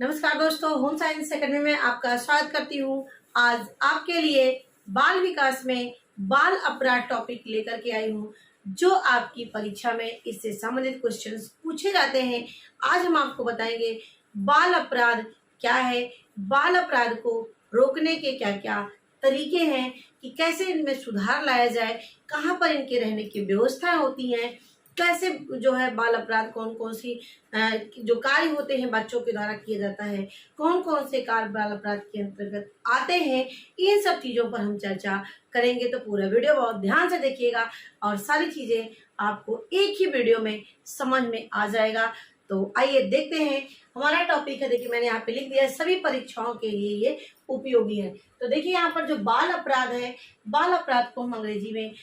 नमस्कार दोस्तों, home science academy में आपका स्वागत करती हूँ। आज आपके लिए बाल विकास में बाल अपराध टॉपिक लेकर के आई हूँ, जो आपकी परीक्षा में इससे संबंधित क्वेश्चंस पूछे जाते हैं। आज हम आपको बताएंगे बाल अपराध क्या है, बाल अपराध को रोकने के क्या क्या तरीके हैं, कि कैसे इनमें सुधार लाया जाए, कहाँ पर इनके रहने की व्यवस्थाएं होती हैं, कैसे जो है बाल अपराध कौन कौन सी जो कार्य होते हैं बच्चों के द्वारा किया जाता है, कौन कौन से कार्य बाल अपराध के अंतर्गत आते हैं, इन सब चीज़ों पर हम चर्चा करेंगे। तो पूरा वीडियो बहुत ध्यान से देखिएगा और सारी चीज़ें आपको एक ही वीडियो में समझ में आ जाएगा। तो आइए देखते हैं। हमारा टॉपिक है, देखिए मैंने यहाँ पे लिख दिया है, सभी परीक्षाओं के लिए ये उपयोगी है। तो देखिए यहाँ पर जो बाल अपराध है, बाल अपराध को हम अंग्रेजी में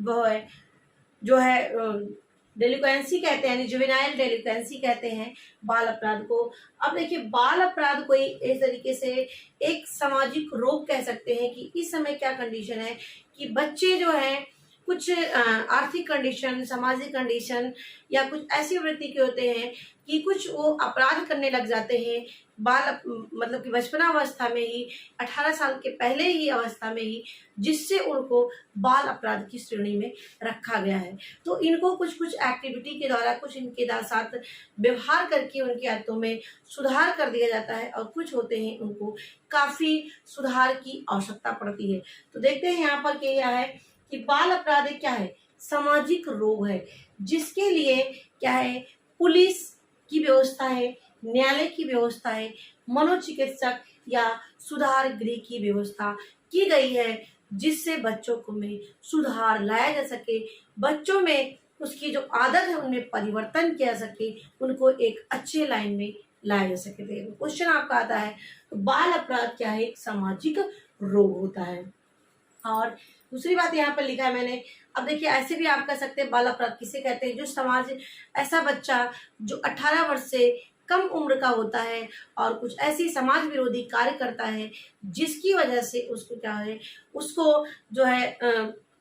वो है जो है डेलिक्वेंसी कहते हैं, जुवेनाइल डेलिक्वेंसी कहते हैं बाल अपराध को। अब देखिए बाल अपराध कोई इस तरीके से एक सामाजिक रोग कह सकते हैं कि इस समय क्या कंडीशन है कि बच्चे जो हैं कुछ आर्थिक कंडीशन, सामाजिक कंडीशन या कुछ ऐसी वृत्ति के होते हैं कि कुछ वो अपराध करने लग जाते हैं मतलब कि बचपना अवस्था में ही, 18 साल के पहले ही अवस्था में ही, जिससे उनको बाल अपराध की श्रेणी में रखा गया है। तो इनको कुछ कुछ एक्टिविटी के द्वारा, कुछ इनके साथ व्यवहार करके उनकी आदतों में सुधार कर दिया जाता है, और कुछ होते हैं उनको काफ़ी सुधार की आवश्यकता पड़ती है। तो देखते हैं यहाँ पर क्या है कि बाल अपराध क्या है, सामाजिक रोग है, जिसके लिए क्या है, पुलिस की व्यवस्था है, न्यायालय की व्यवस्था है, मनोचिकित्सक या सुधार गृह की व्यवस्था की गई है, जिससे बच्चों को में सुधार लाया जा सके, बच्चों में उसकी जो आदत है उनमें परिवर्तन किया सके, उनको एक अच्छे लाइन में लाया जा सके। क्वेश्चन आपका आता है तो बाल अपराध क्या है, एक सामाजिक रोग होता है। और दूसरी बात यहाँ पर लिखा है मैंने, अब देखिए ऐसे भी आप कह सकते हैं बाल अपराध किसे कहते हैं, जो समाज, ऐसा बच्चा जो 18 वर्ष से कम उम्र का होता है और कुछ ऐसी समाज विरोधी कार्य करता है, जिसकी वजह से उसको क्या है, उसको जो है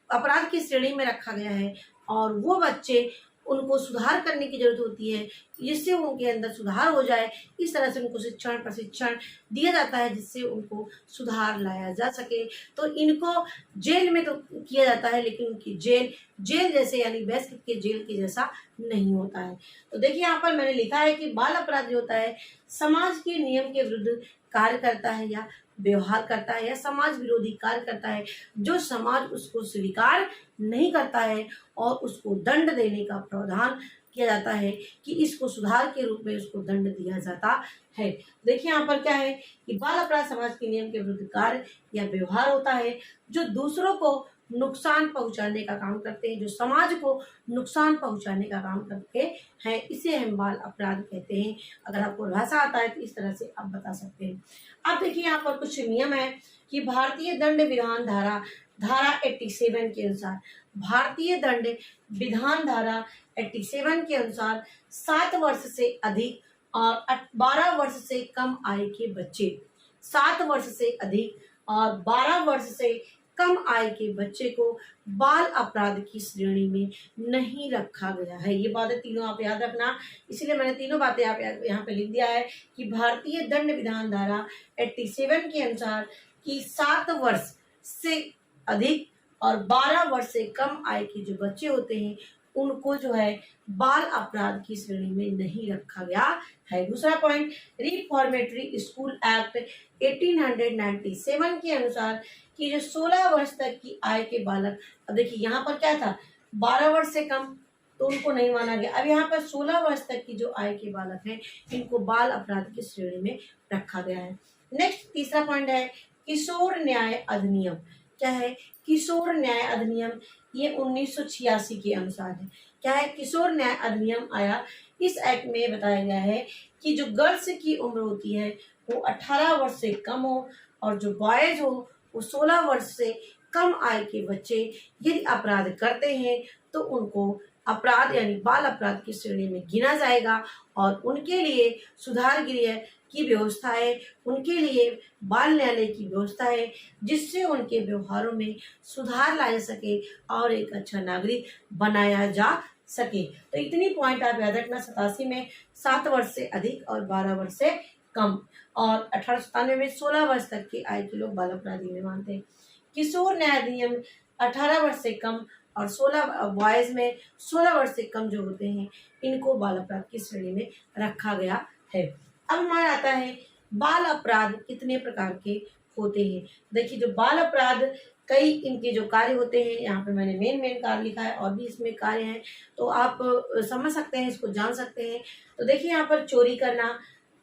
अपराध की श्रेणी में रखा गया है, और वो बच्चे, उनको सुधार करने की जरूरत होती है, जिससे उनके अंदर सुधार हो जाए। इस तरह से उनको शिक्षण प्रशिक्षण दिया जाता है, जिससे उनको सुधार लाया जा सके। तो इनको जेल में तो किया जाता है, लेकिन उनकी जेल जैसे यानी बेस्ट के जेल के जैसा नहीं होता है। तो देखिए यहाँ पर मैंने लिखा है कि बाल अपराध जो होता है, समाज के नियम के विरुद्ध कार्य करता है या व्यवहार करता है, या समाज विरोधी कार्य करता है, जो समाज उसको स्वीकार नहीं करता है, और उसको दंड देने का प्रावधान किया जाता है कि इसको सुधार के रूप में उसको दंड दिया जाता है। देखिए यहाँ पर क्या है कि बाल अपराध समाज के नियम के विरुद्ध कार्य या व्यवहार होता है, जो दूसरों को नुकसान पहुंचाने का काम करते हैं, जो समाज को नुकसान पहुंचाने का काम करते हैं, इसे हम बाल अपराध कहते हैं। अगर आपको भाषा आता है तो इस तरह से आप बता सकते हैं। अब देखिए यहाँ पर कुछ नियम है कि भारतीय दंड विधान धारा 87 के अनुसार, भारतीय दंड विधान धारा 87 के अनुसार 7 वर्ष से अधिक और 12 वर्ष से कम आयु के बच्चे, 7 वर्ष से अधिक और 12 वर्ष से कम आय के बच्चे को बाल अपराध की श्रेणी में नहीं रखा गया है। ये बातें तीनों आप याद रखना, इसलिए मैंने तीनों बातें आप यहाँ पे लिख दिया है कि भारतीय दंड विधान धारा 87 के अनुसार कि 7 वर्ष से अधिक और 12 वर्ष से कम आय के जो बच्चे होते हैं, उनको जो है बाल अपराध की श्रेणी में नहीं रखा गया है। दूसरा पॉइंट, रिफॉर्मेटरी स्कूल एक्ट 1897 के अनुसार कि जो 16 वर्ष तक की आय के बालक, अब देखिए यहाँ पर क्या था, 12 वर्ष से कम तो उनको नहीं माना गया। अब यहाँ पर 16 वर्ष तक की जो आय के बालक हैं, इनको बाल अपराध की श्रेणी में रखा गया है। नेक्स्ट तीसरा पॉइंट है किशोर न्याय अधिनियम। क्या है किशोर न्याय अधिनियम, ये 1986 के अनुसार है। क्या है, किशोर न्याय अधिनियम आया, इस एक्ट में बताया गया है कि जो गर्ल्स की उम्र होती है वो 18 वर्ष से कम हो, और जो बॉयज हो वो 16 वर्ष से कम आय के बच्चे यदि अपराध करते हैं तो उनको अपराध यानी बाल अपराध की श्रेणी में गिना जाएगा, और उनके लिए सुधार गृह की व्यवस्था है, उनके लिए बाल न्यायालय की व्यवस्था है, जिससे उनके व्यवहारों में सुधार लाया सके और एक अच्छा नागरिक बनाया जा सके। तो इतनी पॉइंट आप याद रखना। 87 में 7 वर्ष से अधिक और 12 वर्ष से कम। और 1897 में 16 वर्ष तक की आयु के लोग बाल अपराधी में मानते हैं। किशोर न्याय अधिनियम 18 वर्ष से कम और 16 बॉयज में 16 वर्ष से कम जो होते हैं इनको बाल अपराध की श्रेणी में रखा गया है। अब हमारा आता है बाल अपराध कितने प्रकार के होते हैं। देखिए जो बाल अपराध कई इनके जो कार्य होते हैं, यहाँ पे मैंने मेन कार्य लिखा है और भी इसमें कार्य हैं, तो आप समझ सकते हैं, इसको जान सकते हैं। तो देखिए यहाँ पर चोरी करना,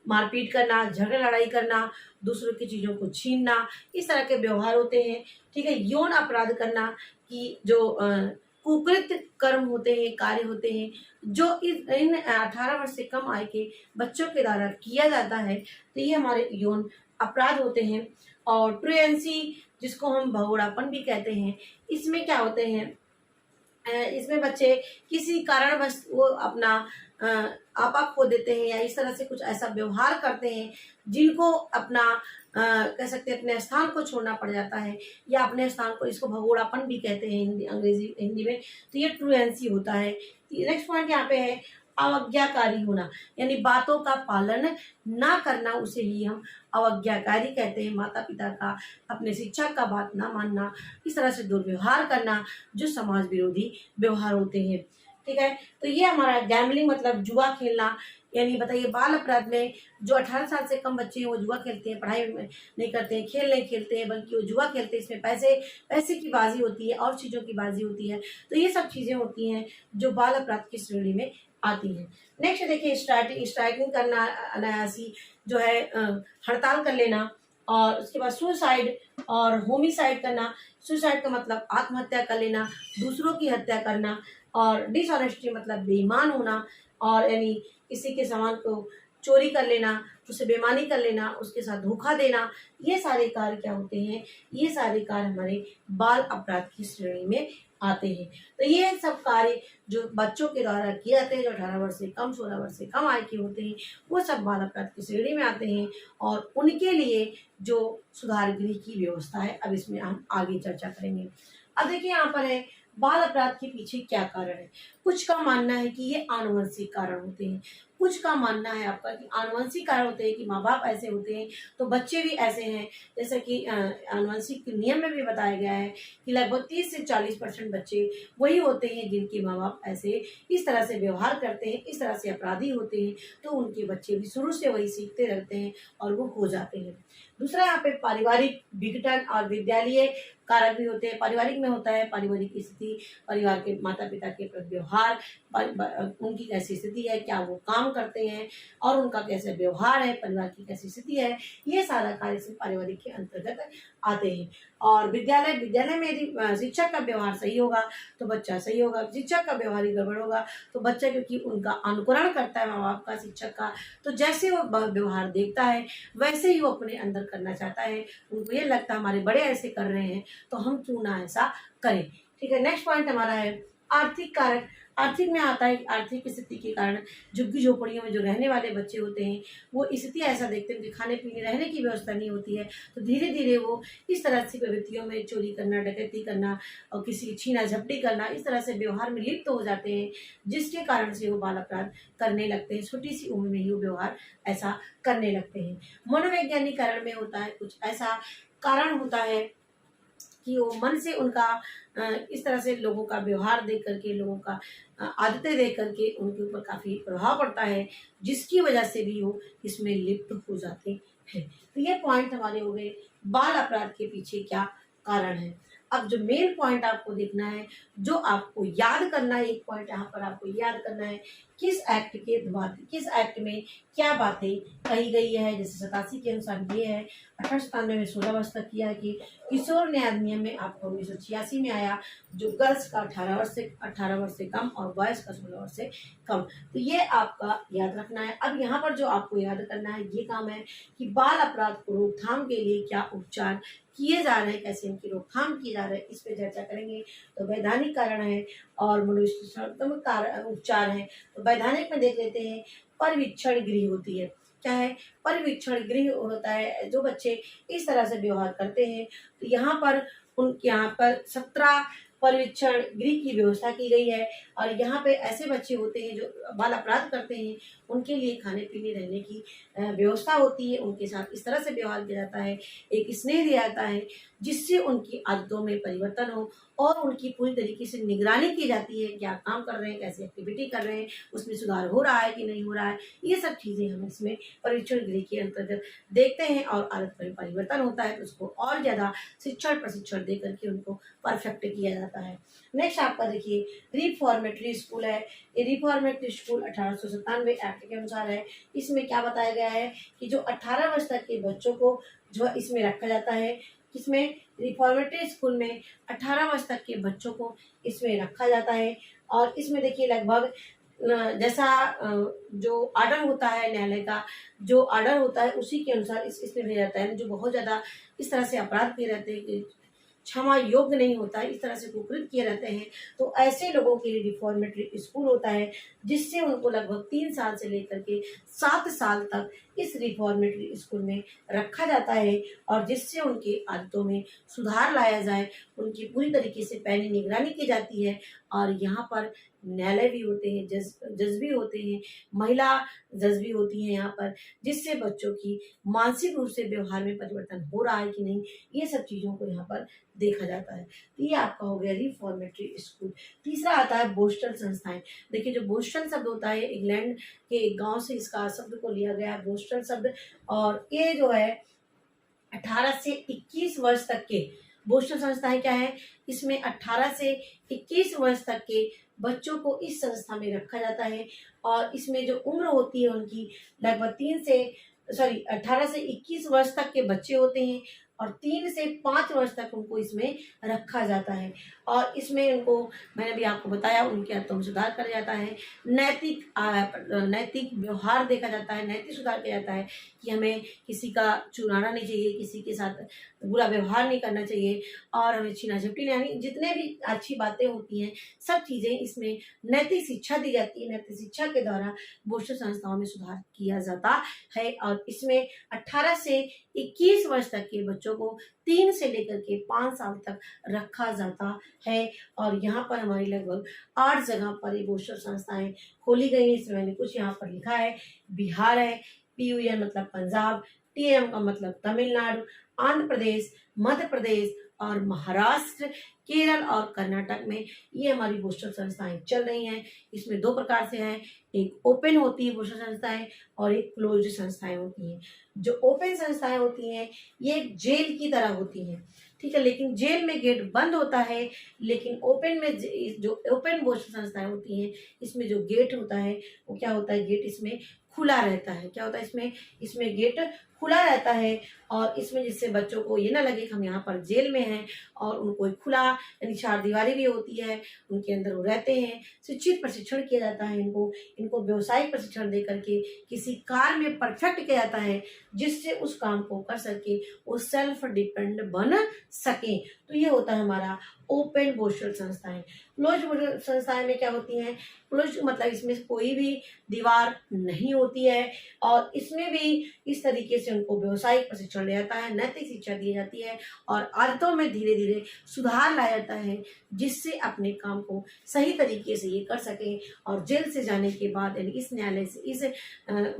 मारपीट करना, झगड़ा लड़ाई करना, दूसरों की चीज़ों को छीनना, इस तरह के व्यवहार होते हैं। ठीक है, यौन अपराध करना कि जो कुकृत कर्म होते हैं, कार्य होते हैं जो इन 18 वर्ष से कम आयु के बच्चों के द्वारा किया जाता है, तो ये हमारे यौन अपराध होते हैं। और ट्रुएंसी जिसको हम भगोड़ापन भी कहते हैं, इसमें क्या होते हैं, इसमें बच्चे किसी कारणवश वो अपना आपा खो देते हैं या इस तरह से कुछ ऐसा व्यवहार करते हैं जिनको अपना कह सकते हैं अपने स्थान को छोड़ना पड़ जाता है, या अपने स्थान को, इसको भगोड़ापन भी कहते हैं हिंदी में। तो ये ट्रुएंसी होता है। नेक्स्ट पॉइंट यहाँ पे है अवज्ञाकारी होना, यानी बातों का पालन ना करना, उसे ही हम अवज्ञाकारी कहते हैं। माता पिता का, अपने शिक्षक का बात ना मानना, इस तरह से दुर्व्यवहार करना जो समाज विरोधी व्यवहार होते हैं। ठीक है, तो ये हमारा गैम्बलिंग मतलब जुआ खेलना, यानी बताइए बाल अपराध में जो 18 साल से कम बच्चे हैं वो जुआ खेलते हैं, पढ़ाई में नहीं करते हैं, खेल नहीं खेलते हैं, बल्कि वो जुआ खेलते हैं। इसमें पैसे की बाजी होती है और चीज़ों की बाजी होती है। तो ये सब चीज़ें होती हैं जो बाल अपराध की श्रेणी में आती है। नेक्स्ट देखिए स्ट्राइकिंग करना, अनायासी जो है हड़ताल कर लेना, और उसके बाद सुसाइड और होमिसाइड करना। सुसाइड का मतलब आत्महत्या कर लेना, दूसरों की हत्या करना। और डिसऑनेस्टी मतलब बेईमान होना, और यानी किसी के सामान को चोरी कर लेना, उसे बेईमानी कर लेना, उसके साथ धोखा देना। ये सारे कार्य क्या होते हैं, ये सारे कार्य हमारे बाल अपराध की श्रेणी में आते हैं। तो ये सब कार्य जो बच्चों के द्वारा किए जाते हैं, जो 18 वर्ष से कम, 16 वर्ष से कम आयु के होते हैं, वो सब बाल अपराध की श्रेणी में आते हैं। और उनके लिए जो सुधार गृह की व्यवस्था है, अब इसमें हम आगे चर्चा करेंगे। अब देखिए यहाँ पर है बाल अपराध के पीछे क्या कारण है। कुछ का मानना है कि ये आनुवंशिक कारण होते हैं, कुछ का मानना है आपका कि आनुवंशिक कारण होते हैं, कि माँ बाप ऐसे होते हैं तो बच्चे भी ऐसे हैं। जैसे कि आनुवंशिक नियम में भी बताया गया है कि लगभग 30 से 40% बच्चे वही होते हैं जिनके माँ बाप ऐसे इस तरह से व्यवहार करते हैं, इस तरह से अपराधी होते हैं, तो उनके बच्चे भी शुरू से वही सीखते रहते हैं और वो हो जाते हैं। दूसरा यहाँ पे पारिवारिक विघटन और विद्यालय कारक भी होते हैं। पारिवारिक में होता है पारिवारिक स्थिति, परिवार के माता पिता के प्रति व्यवहार, उनकी कैसी स्थिति है, क्या वो काम करते हैं और उनका कैसे व्यवहार है, परिवार की कैसी स्थिति है, ये सारा कार्य से पारिवारिक के अंतर्गत आते हैं। और विद्यालय में यदि शिक्षक का व्यवहार सही होगा तो बच्चा सही होगा, शिक्षक का व्यवहार ही गड़बड़ होगा तो बच्चा, क्योंकि उनका अनुकरण करता है माँ बाप का, शिक्षक का, तो जैसे वो व्यवहार देखता है वैसे ही वो अपने अंदर करना चाहता है। उनको ये लगता है हमारे बड़े ऐसे कर रहे हैं तो हम क्यों ना ऐसा करें। ठीक है, नेक्स्ट पॉइंट हमारा है आर्थिक कारक। आर्थिक में आता है आर्थिक स्थिति के कारण झुग्गी झोपड़ियों में जो रहने वाले बच्चे होते हैं वो स्थिति ऐसा देखते हैं कि खाने पीने रहने की व्यवस्था नहीं होती है, तो धीरे धीरे वो इस तरह की प्रवृत्तियों में चोरी करना, डकैती करना और किसी की छीना झपटी करना, इस तरह से व्यवहार में लिप्त हो जाते हैं, जिसके कारण से वो बाल अपराध करने लगते हैं। छोटी सी उम्र में ही वो व्यवहार ऐसा करने लगते हैं। मनोवैज्ञानिक कारण में होता है कुछ ऐसा कारण होता है कि वो मन से उनका इस तरह से लोगों का व्यवहार देख करके, लोगों का आदतें देख करके उनके ऊपर काफ़ी प्रभाव पड़ता है, जिसकी वजह से भी वो इसमें लिप्त हो जाते हैं। तो ये पॉइंट हमारे हो गए बाल अपराध के पीछे क्या कारण है। अब जो मेन पॉइंट आपको देखना है, जो आपको याद करना है, एक पॉइंट यहाँ पर आपको याद करना है, किस एक्ट में क्या बातें कही गई है। जैसे 87 के अनुसार ये है, 1897 में 16 वर्ष तक किया कि किशोर न्याय अधिनियम में आपको 1986 में आया, जो गर्ल्स का 18 वर्ष से कम और बॉयज का 16 वर्ष से कम। तो ये आपका याद रखना है। अब यहाँ पर जो आपको याद करना है ये काम है कि बाल अपराध को रोकथाम के लिए क्या उपचार किए जा रहे हैं, कैसे इनकी रोकथाम की जा रही है, इस पे चर्चा करेंगे। तो वैधानिक कारण है और मनोविश्लेषणात्मक उपचार है। तो वैधानिक में देख लेते हैं, परिवीक्षण गृह होती है। क्या है? परिवीक्षण गृह होता है। जो बच्चे इस तरह से व्यवहार करते हैं तो यहाँ पर 17 परिवीक्षण गृह की व्यवस्था की गई है। और यहाँ पे ऐसे बच्चे होते हैं जो बाल अपराध करते हैं, उनके लिए खाने पीने रहने की व्यवस्था होती है, उनके साथ इस तरह से व्यवहार किया जाता है, एक स्नेह दिया जाता है जिससे उनकी आदतों में परिवर्तन हो और उनकी पूरी तरीके से निगरानी की जाती है, क्या काम कर रहे हैं, कैसे एक्टिविटी कर रहे हैं, उसमें सुधार हो रहा है कि नहीं हो रहा है। ये सब चीज़ें हम इसमें परीक्षण गृह के अंतर्गत देखते हैं और आदत में परिवर्तन होता है तो उसको और ज़्यादा शिक्षण प्रशिक्षण दे करके उनको परफेक्ट किया जाता है। नेक्स्ट आपका देखिए रिफॉर्मेटरी स्कूल है। ये रिफॉर्मेटरी स्कूल 1897 एक्ट के अनुसार है। इसमें क्या बताया गया है कि जो 18 वर्ष तक के बच्चों को जो इसमें रखा जाता है, इसमें रिफॉर्मेटरी स्कूल में 18 वर्ष तक के बच्चों को इसमें रखा जाता है। और इसमें देखिए लगभग जैसा जो आर्डर होता है न्यायालय का, जो आर्डर होता है उसी के अनुसार इसमें भेजा जाता है। जो बहुत ज़्यादा इस तरह से अपराध किए रहते हैं कि क्षमा योग्य नहीं होता है, इस तरह से कुकृत किए रहते हैं, तो ऐसे लोगों के लिए रिफॉर्मेटरी स्कूल होता है जिससे उनको लगभग 3 साल से लेकर के 7 साल तक इस रिफॉर्मेटरी स्कूल में रखा जाता है और जिससे उनकी आदतों में सुधार लाया जाए, उनकी पूरी तरीके से पहले निगरानी की जाती है। और यहाँ पर न्यायालय भी होते हैं, जज भी होते हैं, महिला जज भी होती हैं यहाँ पर, जिससे बच्चों की मानसिक रूप से व्यवहार में परिवर्तन हो रहा है कि नहीं, ये सब चीज़ों को यहाँ पर देखा जाता है। तो ये आपका हो गया रिफॉर्मेटरी स्कूल। तीसरा आता है बोस्टल संस्थाएं। देखिए जो बोस्टन शब्द होता है इंग्लैंड के एक गांव से इसका शब्द को लिया गया है, बोस्टन शब्द। और ये जो है 18 से 21 वर्ष तक के बोस्टन संस्थाएं क्या है, इसमें 18 से 21 वर्ष तक के बच्चों को इस संस्था में रखा जाता है। और इसमें जो उम्र होती है उनकी लगभग 18 से 21 वर्ष तक के बच्चे होते हैं और 3 से 5 वर्ष तक उनको इसमें रखा जाता है। और इसमें उनको मैंने भी आपको बताया उनके आदतों में सुधार करा जाता है, नैतिक व्यवहार देखा जाता है, नैतिक सुधार किया जाता है कि हमें किसी का चुराना नहीं चाहिए, किसी के साथ बुरा व्यवहार नहीं करना चाहिए और हमें छीना झपटी नहीं, यानी जितने भी अच्छी बातें होती हैं सब चीज़ें इसमें नैतिक शिक्षा दी जाती है। नैतिक शिक्षा के द्वारा बोस्टन संस्थाओं में सुधार किया जाता है। और इसमें 18 से 21 वर्ष तक के बच्चों को 3 से लेकर के 5 साल तक रखा जाता है। और यहाँ पर हमारी लगभग 8 जगह पर ये बोस्टन संस्थाएं खोली गई हैं। इसमें मैंने कुछ यहाँ पर लिखा है। बिहार है, PUN मतलब पंजाब, TM का मतलब तमिलनाडु, आंध्र प्रदेश, मध्य प्रदेश और महाराष्ट्र, केरल और कर्नाटक में ये हमारी बोस्टन संस्थाएं चल रही हैं। इसमें 2 प्रकार से हैं, एक ओपन होती है बोस्टन संस्थाएं और एक क्लोज्ड संस्थाएं होती हैं। जो ओपन संस्थाएं होती हैं ये एक जेल की तरह होती हैं, ठीक है, लेकिन जेल में गेट बंद होता है, लेकिन ओपन में जो ओपन बोस्टन संस्थाएं होती हैं इसमें जो गेट होता है वो क्या होता है, गेट इसमें खुला रहता है। क्या होता है इसमें गेट खुला रहता है और इसमें जिससे बच्चों को ये ना लगे कि हम यहाँ पर जेल में हैं, और उनको एक खुला यानी 4 दीवारी भी होती है, उनके अंदर वो रहते हैं। शिक्षित प्रशिक्षण किया जाता है, इनको व्यवसायिक प्रशिक्षण दे करके किसी कार्य में परफेक्ट किया जाता है जिससे उस काम को कर सके, वो सेल्फ डिपेंड बन सके। तो ये होता है हमारा ओपन बोस्टन संस्थाएं। क्लोज बोस्टन संस्थाएं में क्या होती हैं, क्लोज मतलब इसमें कोई भी दीवार नहीं होती है और इसमें भी इस तरीके से उनको व्यवसायिक प्रशिक्षण दिया जाता है, नैतिक शिक्षा दी जाती है और आदतों में धीरे धीरे सुधार लाया जाता है जिससे अपने काम को सही तरीके से ये कर सकें। और जेल से जाने के बाद यानी इस न्यायालय से, इस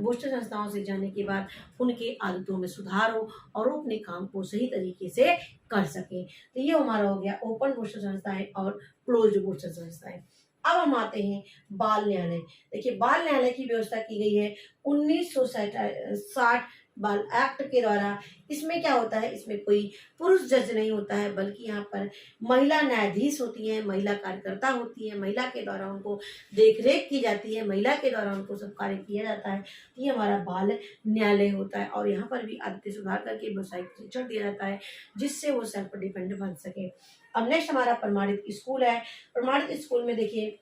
बोस्टन संस्थाओं से जाने के बाद उनके आदतों में सुधार हो और वो अपने काम को सही तरीके से कर सकें। तो ये हमारा हो गया ओपन बोस्टन संस्थाएं और क्लोज्ड बोस्टन संस्थाएं। अब हम आते हैं बाल न्यायालय। देखिए बाल न्यायालय की व्यवस्था की गई है 1960 बाल एक्ट के द्वारा। इसमें क्या होता है, इसमें कोई पुरुष जज नहीं होता है बल्कि यहाँ पर महिला न्यायाधीश होती है, महिला कार्यकर्ता होती है, महिला के द्वारा उनको देखरेख की जाती है, महिला के द्वारा उनको सब कार्य किया जाता है। ये हमारा बाल न्यायालय होता है और यहाँ पर भी आदतें सुधार करके व्यवसायिक शिक्षण दिया जाता है जिससे वो सेल्फ डिपेंडेंट बन सके। अब नेक्स्ट हमारा प्रमाणित स्कूल है। प्रमाणित स्कूल में देखिए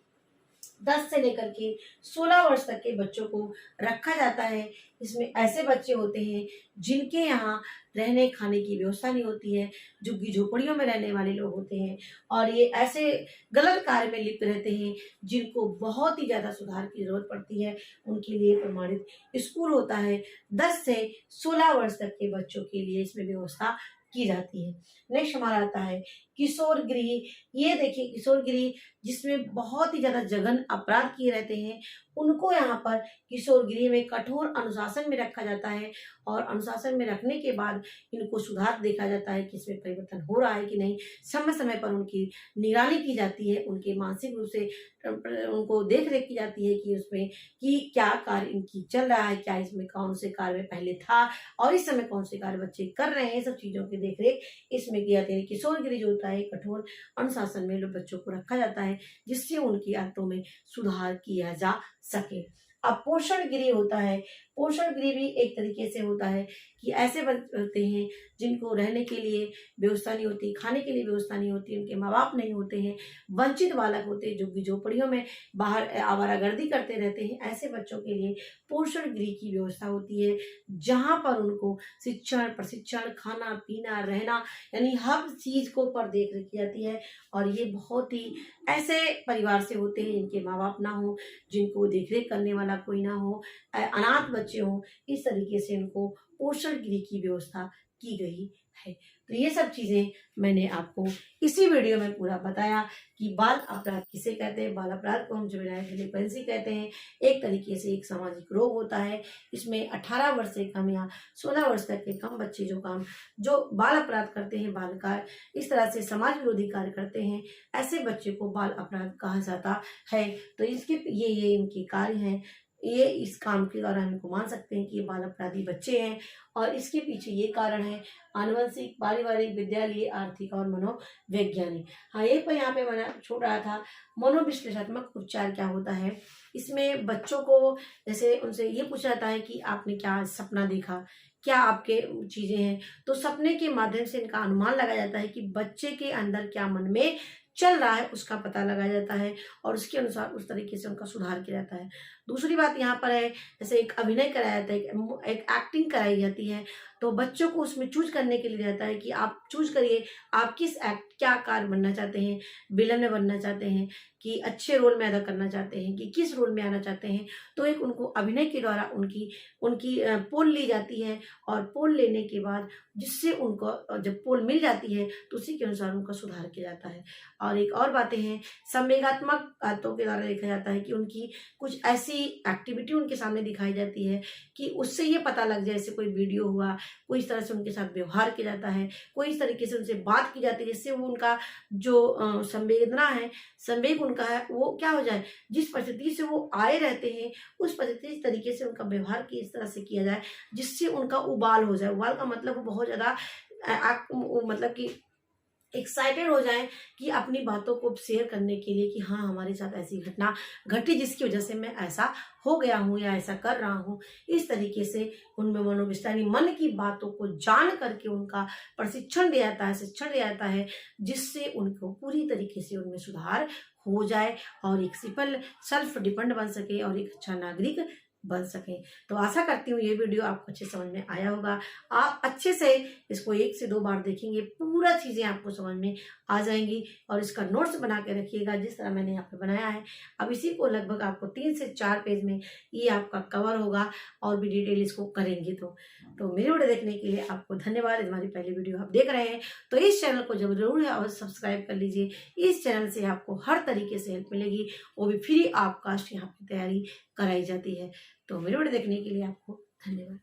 10 से लेकर के 16 वर्ष तक के बच्चों को रखा जाता है। इसमें ऐसे बच्चे होते हैं जिनके यहाँ रहने खाने की व्यवस्था नहीं होती है, झुग्गी झोपड़ियों में रहने वाले लोग होते हैं और ये ऐसे गलत कार्य में लिप्त रहते हैं जिनको बहुत ही ज़्यादा सुधार की जरूरत पड़ती है। उनके लिए प्रमाणित स्कूल होता है। 10 से 16 वर्ष तक के बच्चों के लिए इसमें व्यवस्था की जाती है। नेक्स्ट हमारा आता है किशोर गृह। ये देखिए किशोर गृह जिसमें बहुत ही ज़्यादा जघन्य अपराध किए रहते हैं उनको यहाँ पर किशोर गृह में कठोर अनुशासन में रखा जाता है और अनुशासन में रखने के बाद इनको सुधार देखा जाता है कि इसमें परिवर्तन हो रहा है कि नहीं। समय समय पर उनकी निगरानी की जाती है, उनके मानसिक रूप से उनको देख रेख की जाती है कि उसमें कि क्या कार्य इनकी चल रहा है, क्या इसमें कौन से कार्य में पहले था और इस समय कौन से कार्य बच्चे कर रहे हैं। सब चीज़ों की देख रेख इसमें की जाती है। किशोर गृह जो होता है कठोर अनुशासन में लोग बच्चों को रखा जाता है जिससे उनकी आदतों में सुधार किया जा सके। अब पोषण गृह होता है। पोषण गृह भी एक तरीके से होता है कि ऐसे बच्चे होते हैं जिनको रहने के लिए व्यवस्था नहीं होती, खाने के लिए व्यवस्था नहीं होती, उनके माँ बाप नहीं होते हैं, वंचित बालक होते हैं जो झोपड़ियों में बाहर आवारागर्दी करते रहते हैं। ऐसे बच्चों के लिए पोषण गृह की व्यवस्था होती है जहाँ पर उनको शिक्षण, प्रशिक्षण, खाना पीना, रहना यानी हर चीज को पर देख रखी जाती है। और ये बहुत ही ऐसे परिवार से होते हैं जिनके माँ बाप ना हो, जिनको देखरेख करने वाला कोई ना हो, अनाथ बच्चे हों। इस तरीके से उनको पोषण गृह की व्यवस्था की गई है। तो ये सब चीजें मैंने आपको इसी वीडियो में पूरा बताया कि बाल अपराध किसे कहते हैं। बाल अपराध को हम जुवेनाइल डिलिक्वेंसी कहते हैं। एक तरीके से एक सामाजिक रोग होता है। इसमें 18 वर्ष से कम या 16 वर्ष तक के कम बच्चे जो बाल अपराध करते हैं, बाल कार्य इस तरह से समाज विरोधी कार्य करते हैं, ऐसे बच्चे को बाल अपराध कहा जाता है। तो इसके ये इनके कार्य हैं। ये इस काम के द्वारा हमको मान सकते हैं कि ये बाल अपराधी बच्चे हैं और इसके पीछे ये कारण है आनुवंशिक, पारिवारिक, विद्यालय, आर्थिक और मनोवैज्ञानिक। हाँ, एक पर यहाँ पे मैंने छोड़ रहा था, मनोविश्लेषणात्मक उपचार क्या होता है। इसमें बच्चों को जैसे उनसे ये पूछा जाता है कि आपने क्या सपना देखा, क्या आपके चीजें हैं, तो सपने के माध्यम से इनका अनुमान लगाया जाता है कि बच्चे के अंदर क्या मन में चल रहा है उसका पता लगाया जाता है और उसके अनुसार उस तरीके से उनका सुधार किया जाता है। दूसरी बात यहाँ पर है, जैसे एक अभिनय कराया जाता है, एक एक्टिंग कराई जाती है, तो बच्चों को उसमें चूज करने के लिए रहता है कि आप चूज करिए आप किस क्या कार्य बनना चाहते हैं, विलन में बनना चाहते हैं कि अच्छे रोल में अदा करना चाहते हैं कि किस रोल में आना चाहते हैं। तो एक उनको अभिनय के द्वारा उनकी उनकी पोल ली जाती है और पोल लेने के बाद जिससे उनको जब पोल मिल जाती है तो उसी के अनुसार उनका सुधार किया जाता है। और एक और बातें हैं, संवेगात्मक बातों के द्वारा देखा जाता है कि उनकी कुछ ऐसी एक्टिविटी उनके सामने दिखाई जाती है कि उससे ये पता लग जाए, जैसे कोई वीडियो हुआ, कोई इस तरह से उनके साथ व्यवहार किया जाता है, कोई इस तरीके से उनसे बात की जाती है जिससे वो उनका जो संवेदना है, संवेग उनका है, वो क्या हो जाए, जिस परिस्थिति से वो आए रहते हैं उस परिस्थिति इस तरीके से उनका व्यवहार की इस तरह से किया जाए जिससे उनका उबाल हो जाए। उबाल का मतलब वो बहुत ज्यादा मतलब कि एक्साइटेड हो जाए कि अपनी बातों को शेयर करने के लिए कि हाँ हमारे साथ ऐसी घटना घटी जिसकी वजह से मैं ऐसा हो गया हूँ या ऐसा कर रहा हूँ। इस तरीके से उनमें मनोविश्लेषण मन की बातों को जान करके उनका प्रशिक्षण दिया जाता है, शिक्षण दिया जाता है जिससे उनको पूरी तरीके से उनमें सुधार हो जाए और एक सिंपल सेल्फ डिपेंड बन सके और एक अच्छा नागरिक बन सके। तो आशा करती हूँ ये वीडियो आपको अच्छे समझ में आया होगा। आप अच्छे से इसको 1 से 2 बार देखेंगे, पूरा चीजें आपको समझ में आ जाएंगी और इसका नोट्स बना के रखिएगा जिस तरह मैंने यहाँ पे बनाया है। अब इसी को लगभग आपको 3 से 4 पेज में ये आपका कवर होगा और भी डिटेल इसको करेंगे। तो मेरे वीडियो देखने के लिए आपको धन्यवाद। हमारी पहली वीडियो आप देख रहे हैं तो इस चैनल को जरूर और सब्सक्राइब कर लीजिए। इस चैनल से आपको हर तरीके से हेल्प मिलेगी, वो भी फ्री ऑफ कॉस्ट यहाँ पे तैयारी कराई जाती है। तो मेरे वीडियो देखने के लिए आपको धन्यवाद।